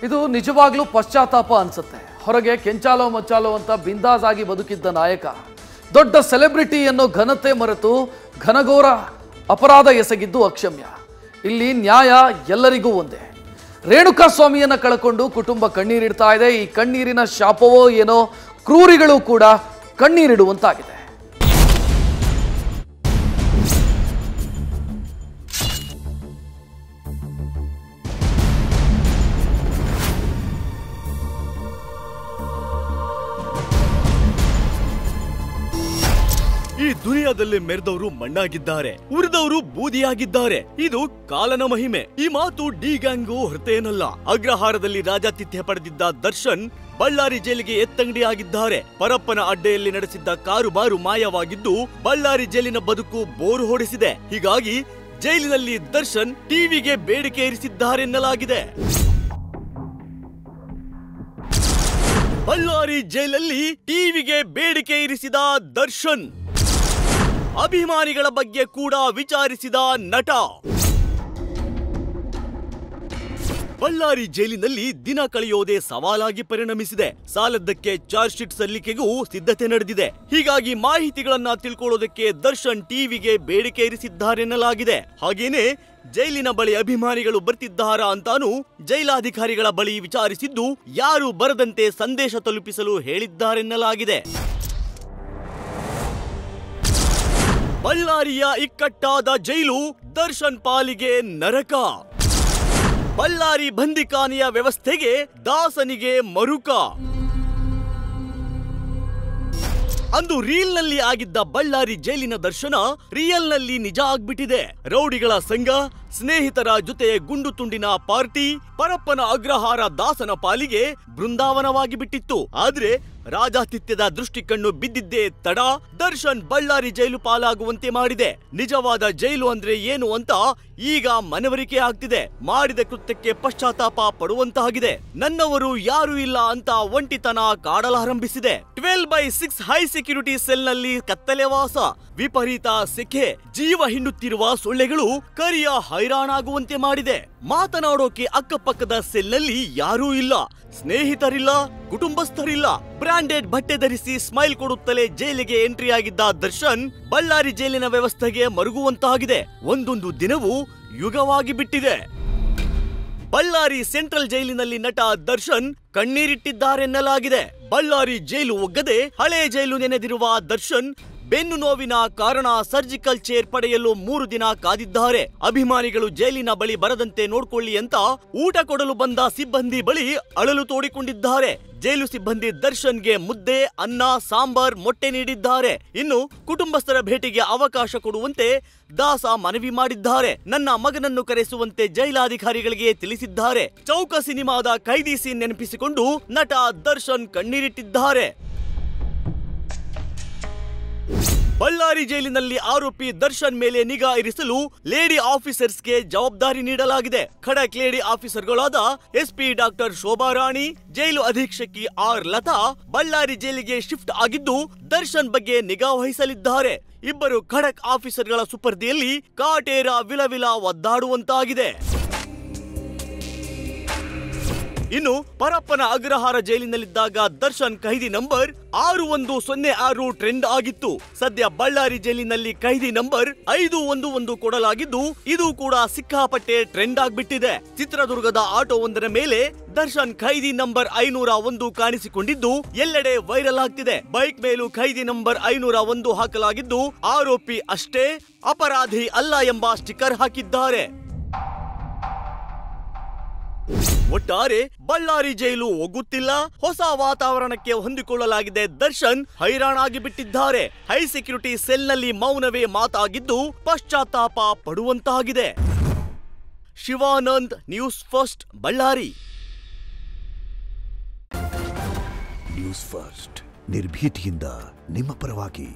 ಇದು ನಿಜವಾಗ್ಲೂ ಪಶ್ಚಾತ್ತಾಪ ಅನ್ಸುತ್ತೆ. ಹೊರಗೆ ಕೆಂಚಾಲೋ ಮಚ್ಚಾಲೋ ಅಂತ ಬಿಂದಾಸ್ ಆಗಿ ಬದುಕಿದ್ದ ನಾಯಕ ದೊಡ್ಡ ಸೆಲೆಬ್ರಿಟಿ ಅನ್ನೋ ಘನತೆ ಮರೆತು ಘನಘೋರ ಅಪರಾಧ ಎಸಗಿದ್ದು ಅಕ್ಷಮ್ಯ. ಇಲ್ಲಿ ನ್ಯಾಯ ಎಲ್ಲರಿಗೂ ಒಂದೇ. ರೇಣುಕಾ ಸ್ವಾಮಿಯನ್ನ ಕಳ್ಕೊಂಡು ಕುಟುಂಬ ಕಣ್ಣೀರಿಡ್ತಾ ಇದೆ. ಈ ಕಣ್ಣೀರಿನ ಶಾಪವೋ ಏನೋ ಕ್ರೂರಿಗಳು ಕೂಡ ಕಣ್ಣೀರಿಡುವಂತಾಗಿದೆ. ಈ ದುನಿಯಾದಲ್ಲಿ ಮೆರೆದವರು ಮಣ್ಣಾಗಿದ್ದಾರೆ, ಉರಿದವರು ಬೂದಿಯಾಗಿದ್ದಾರೆ. ಇದು ಕಾಲನ ಮಹಿಮೆ. ಈ ಮಾತು ಡಿ ಗ್ಯಾಂಗು ಹೊರತೇನಲ್ಲ. ಅಗ್ರಹಾರದಲ್ಲಿ ರಾಜಾತಿಥ್ಯ ಪಡೆದಿದ್ದ ದರ್ಶನ್ ಬಳ್ಳಾರಿ ಜೈಲಿಗೆ ಎತ್ತಂಗಡಿ ಆಗಿದ್ದಾರೆ. ಪರಪ್ಪನ ಅಡ್ಡೆಯಲ್ಲಿ ನಡೆಸಿದ್ದ ಕಾರುಬಾರು ಮಾಯವಾಗಿದ್ದು ಬಳ್ಳಾರಿ ಜೈಲಿನ ಬದುಕು ಬೋರು ಹೊಡೆಸಿದೆ. ಹೀಗಾಗಿ ಜೈಲಿನಲ್ಲಿ ದರ್ಶನ್ ಟಿವಿಗೆ ಬೇಡಿಕೆ ಇರಿಸಿದ್ದಾರೆನ್ನಲಾಗಿದೆ. ಬಳ್ಳಾರಿ ಜೈಲಲ್ಲಿ ಟಿವಿಗೆ ಬೇಡಿಕೆ ಇರಿಸಿದ ದರ್ಶನ್, ಅಭಿಮಾನಿಗಳ ಬಗ್ಗೆ ಕೂಡ ವಿಚಾರಿಸಿದ ನಟ. ಬಳ್ಳಾರಿ ಜೈಲಿನಲ್ಲಿ ದಿನ ಕಳೆಯೋದೇ ಸವಾಲಾಗಿ ಪರಿಣಮಿಸಿದೆ. ಸಾಲದ್ದಕ್ಕೆ ಚಾರ್ಜ್ ಶೀಟ್ ಸಲ್ಲಿಕೆಗೂ ಸಿದ್ಧತೆ ನಡೆದಿದೆ. ಹೀಗಾಗಿ ಮಾಹಿತಿಗಳನ್ನ ತಿಳ್ಕೊಳ್ಳೋದಕ್ಕೆ ದರ್ಶನ್ ಟಿವಿಗೆ ಬೇಡಿಕೆ ಇರಿಸಿದ್ದಾರೆನ್ನಲಾಗಿದೆ. ಹಾಗೇನೆ ಜೈಲಿನ ಬಳಿ ಅಭಿಮಾನಿಗಳು ಬರ್ತಿದ್ದಾರಾ ಅಂತಾನೂ ಜೈಲಾಧಿಕಾರಿಗಳ ಬಳಿ ವಿಚಾರಿಸಿದ್ದು ಯಾರು ಬರದಂತೆ ಸಂದೇಶ ತಲುಪಿಸಲು ಹೇಳಿದ್ದಾರೆನ್ನಲಾಗಿದೆ. ಬಳ್ಳಾರಿಯ ಇಕ್ಕಟ್ಟಾದ ಜೈಲು ದರ್ಶನ್ ಪಾಲಿಗೆ ನರಕ. ಬಳ್ಳಾರಿ ಬಂದಿಖಾನೆಯ ವ್ಯವಸ್ಥೆಗೆ ದಾಸನಿಗೆ ಮರುಕ. ಅಂದು ರೀಲ್ ನಲ್ಲಿ ಆಗಿದ್ದ ಬಳ್ಳಾರಿ ಜೈಲಿನ ದರ್ಶನ ರಿಯಲ್ ನಲ್ಲಿ ನಿಜ ಆಗ್ಬಿಟ್ಟಿದೆ. ರೌಡಿಗಳ ಸಂಘ, ಸ್ನೇಹಿತರ ಜೊತೆ ಗುಂಡು ತುಂಡಿನ ಪಾರ್ಟಿ ಪರಪ್ಪನ ಅಗ್ರಹಾರ ದಾಸನ ಪಾಲಿಗೆ ಬೃಂದಾವನವಾಗಿ ಬಿಟ್ಟಿತ್ತು. ಆದ್ರೆ ರಾಜಾತಿಥ್ಯದ ದೃಷ್ಟಿ ಕಣ್ಣು ಬಿದ್ದಿದ್ದೇ ತಡ ದರ್ಶನ್ ಬಳ್ಳಾರಿ ಜೈಲು ಪಾಲಾಗುವಂತೆ ಮಾಡಿದೆ. ನಿಜವಾದ ಜೈಲು ಅಂದ್ರೆ ಏನು ಅಂತ ಈಗ ಮನವರಿಕೆ ಆಗ್ತಿದೆ. ಮಾಡಿದ ಕೃತ್ಯಕ್ಕೆ ಪಶ್ಚಾತ್ತಾಪ ಪಡುವಂತಾಗಿದೆ. ನನ್ನವರು ಯಾರು ಇಲ್ಲ ಅಂತ ಒಂಟಿತನ ಕಾಡಲಾರಂಭಿಸಿದೆ. 12/6 ಹೈ ಸೆಕ್ಯೂರಿಟಿ ಸೆಲ್ ನಲ್ಲಿ ಕತ್ತಲೆ ವಾಸ, ವಿಪರೀತ ಸೆಖೆ, ಜೀವ ಹಿಂಡುತ್ತಿರುವ ಸೊಳ್ಳೆಗಳು ಕರಿಯ ಹೈರಾಣಾಗುವಂತೆ ಮಾಡಿದೆ. ಮಾತನಾಡೋಕೆ ಅಕ್ಕಪಕ್ಕದ ಸೆಲ್ ನಲ್ಲಿ ಯಾರೂ ಇಲ್ಲ, ಸ್ನೇಹಿತರಿಲ್ಲ, ಕುಟುಂಬಸ್ಥರಿಲ್ಲ. ಬ್ರಾಂಡೆಡ್ ಬಟ್ಟೆ ಧರಿಸಿ ಸ್ಮೈಲ್ ಕೊಡುತ್ತಲೇ ಜೈಲಿಗೆ ಎಂಟ್ರಿ ಆಗಿದ್ದ ದರ್ಶನ್ ಬಳ್ಳಾರಿ ಜೈಲಿನ ವ್ಯವಸ್ಥೆಗೆ ಮರುಗುವಂತಾಗಿದೆ. ಒಂದೊಂದು ದಿನವೂ ಯುಗವಾಗಿ ಬಿಟ್ಟಿದೆ. ಬಳ್ಳಾರಿ ಸೆಂಟ್ರಲ್ ಜೈಲಿನಲ್ಲಿ ನಟ ದರ್ಶನ್ ಕಣ್ಣೀರಿಟ್ಟಿದ್ದಾರೆನ್ನಲಾಗಿದೆ. ಬಳ್ಳಾರಿ ಜೈಲು ಒಗ್ಗದೆ ಹಳೆ ಜೈಲು ನೆನೆದಿರುವ ದರ್ಶನ್ ಬೆನ್ನು ನೋವಿನ ಕಾರಣ ಸರ್ಜಿಕಲ್ ಚೇರ್ ಪಡೆಯಲು 3 ದಿನ ಕಾದಿದ್ದಾರೆ. ಅಭಿಮಾನಿಗಳು ಜೈಲಿನ ಬಳಿ ಬರದಂತೆ ನೋಡ್ಕೊಳ್ಳಿ ಅಂತ ಊಟ ಕೊಡಲು ಬಂದ ಸಿಬ್ಬಂದಿ ಬಳಿ ಅಳಲು ತೋಡಿಕೊಂಡಿದ್ದಾರೆ. ಜೈಲು ಸಿಬ್ಬಂದಿ ದರ್ಶನ್ಗೆ ಮುದ್ದೆ, ಅನ್ನ, ಸಾಂಬಾರ್, ಮೊಟ್ಟೆ ನೀಡಿದ್ದಾರೆ. ಇನ್ನು ಕುಟುಂಬಸ್ಥರ ಭೇಟಿಗೆ ಅವಕಾಶ ಕೊಡುವಂತೆ ದಾಸ ಮನವಿ ಮಾಡಿದ್ದಾರೆ. ನನ್ನ ಮಗನನ್ನು ಕರೆಸುವಂತೆ ಜೈಲಾಧಿಕಾರಿಗಳಿಗೆ ತಿಳಿಸಿದ್ದಾರೆ. ಚೌಕ ಸಿನಿಮಾದ ಕೈದಿ ಸೀನ್ ನೆನಪಿಸಿಕೊಂಡು ನಟ ದರ್ಶನ್ ಕಣ್ಣೀರಿಟ್ಟಿದ್ದಾರೆ. ಬಳ್ಳಾರಿ ಜೈಲಿನಲ್ಲಿ ಆರೋಪಿ ದರ್ಶನ್ ಮೇಲೆ ನಿಗಾ ಇರಿಸಲು ಲೇಡಿ ಆಫೀಸರ್ಸ್ಗೆ ಜವಾಬ್ದಾರಿ ನೀಡಲಾಗಿದೆ. ಖಡಕ್ ಲೇಡಿ ಆಫೀಸರ್ಗಳಾದ ಎಸ್ಪಿ ಡಾಕ್ಟರ್ ಶೋಭಾ ರಾಣಿ, ಜೈಲು ಅಧೀಕ್ಷಕಿ ಆರ್ ಲತಾ ಬಳ್ಳಾರಿ ಜೈಲಿಗೆ ಶಿಫ್ಟ್ ಆಗಿದ್ದು ದರ್ಶನ್ ಬಗ್ಗೆ ನಿಗಾ ವಹಿಸಲಿದ್ದಾರೆ. ಇಬ್ಬರು ಖಡಕ್ ಆಫೀಸರ್ಗಳ ಸುಪರ್ದಿಯಲ್ಲಿ ಕಾಟೇರ ವಿಲವಿಲ ಒದ್ದಾಡುವಂತಾಗಿದೆ. ಇನ್ನು ಪರಪ್ಪನ ಅಗ್ರಹಾರ ಜೈಲಿನಲ್ಲಿದ್ದಾಗ ದರ್ಶನ್ ಕೈದಿ ನಂಬರ್ 6106 ಟ್ರೆಂಡ್ ಆಗಿತ್ತು. ಸದ್ಯ ಬಳ್ಳಾರಿ ಜೈಲಿನಲ್ಲಿ ಕೈದಿ ನಂಬರ್ 511 ಕೊಡಲಾಗಿದ್ದು ಇದು ಕೂಡ ಸಿಕ್ಕಾಪಟ್ಟೆ ಟ್ರೆಂಡ್ ಆಗ್ಬಿಟ್ಟಿದೆ. ಚಿತ್ರದುರ್ಗದ ಆಟೋ ಒಂದರ ಮೇಲೆ ದರ್ಶನ್ ಖೈದಿ ನಂಬರ್ 501 ಕಾಣಿಸಿಕೊಂಡಿದ್ದು ಎಲ್ಲೆಡೆ ವೈರಲ್ ಆಗ್ತಿದೆ. ಬೈಕ್ ಮೇಲೂ ಖೈದಿ ನಂಬರ್ 501 ಹಾಕಲಾಗಿದ್ದು ಆರೋಪಿ ಅಷ್ಟೇ, ಅಪರಾಧಿ ಅಲ್ಲ ಎಂಬ ಸ್ಟಿಕ್ಕರ್ ಹಾಕಿದ್ದಾರೆ. ಒಟ್ಟಾರೆ ಬಳ್ಳಾರಿ ಜೈಲು ಒಗ್ಗುತ್ತಿಲ್ಲ. ಹೊಸ ವಾತಾವರಣಕ್ಕೆ ಹೊಂದಿಕೊಳ್ಳಲಾಗಿದೆ. ದರ್ಶನ್ ಹೈರಾಣಾಗಿ ಬಿಟ್ಟಿದ್ದಾರೆ. ಹೈ ಸೆಕ್ಯೂರಿಟಿ ಸೆಲ್ ನಲ್ಲಿ ಮೌನವೇ ಮಾತಾಗಿದ್ದು ಪಶ್ಚಾತ್ತಾಪ ಪಡುವಂತಾಗಿದೆ. Shivanand, news first, Ballari. News first ನಿರ್ಭೀತಿಯಿಂದ ನಿಮ್ಮ ಪರವಾಗಿ.